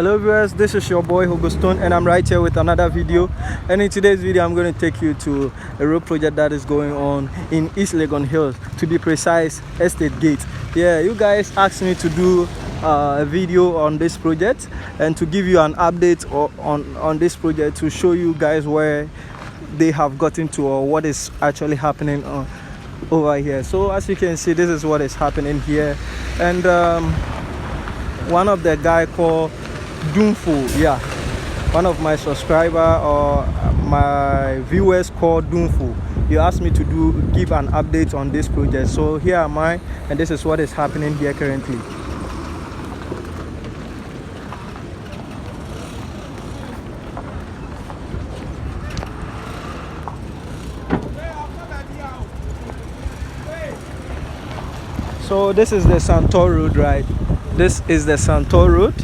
Hello viewers, this is your boy Stone, and I'm right here with another video. And in today's video I'm going to take you to a road project that is going on in East Legon Hills, to be precise, Estate Gate. Yeah, you guys asked me to do a video on this project and to give you an update on this project, to show you guys where they have gotten to or what is actually happening over here. So as you can see, this is what is happening here. And one of the guy called Doomful, yeah, one of my subscriber or my viewers called Doomful, he asked me to give an update on this project. So here am I, and this is what is happening here currently. So this is the Santor Road, right? This is the Santor Road.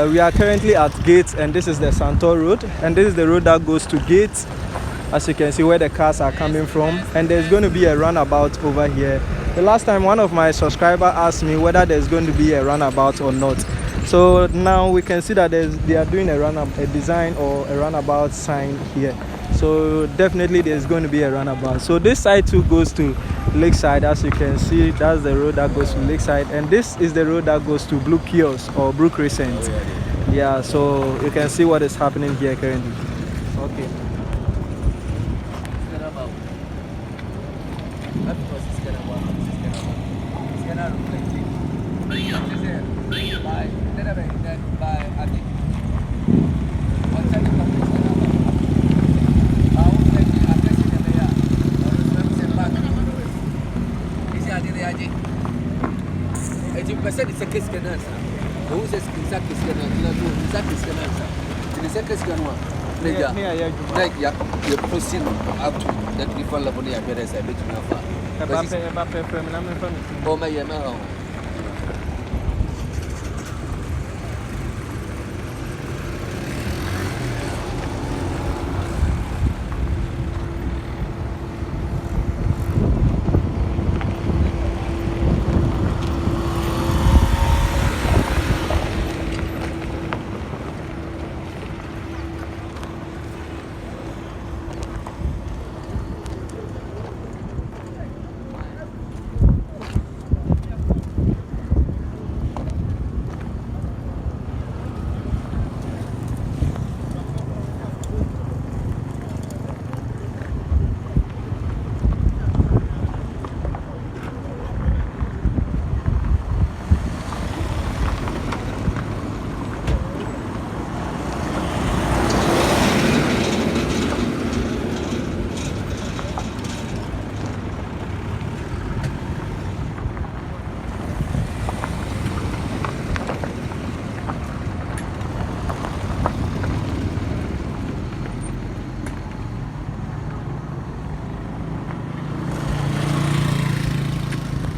We are currently at Gates, and this is the Santor Road, and this is the road that goes to Gates, as you can see, where the cars are coming from. And there's going to be a runabout over here. The last time one of my subscribers asked me whether there's going to be a runabout or not. So now we can see that they are doing a design or a runabout sign here. So definitely there's going to be a runabout. So this side too goes to Lakeside. As you can see, that's the road that goes to Lakeside, and this is the road that goes to Blue Kiosk or Blue Crescent. Yeah, so you can see what is happening here currently. Okay.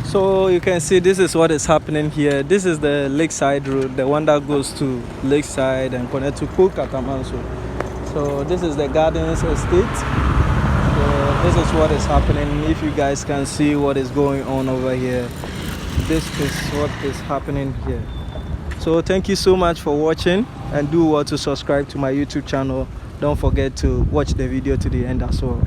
So you can see this is what is happening here. This is the Lakeside Road, the one that goes to Lakeside and connect to Katamanso. So this is the Gardens Estate. So this is what is happening. If you guys can see what is going on over here, this is what is happening here. So thank you so much for watching, and do want to subscribe to my YouTube channel. Don't forget to watch the video to the end as well.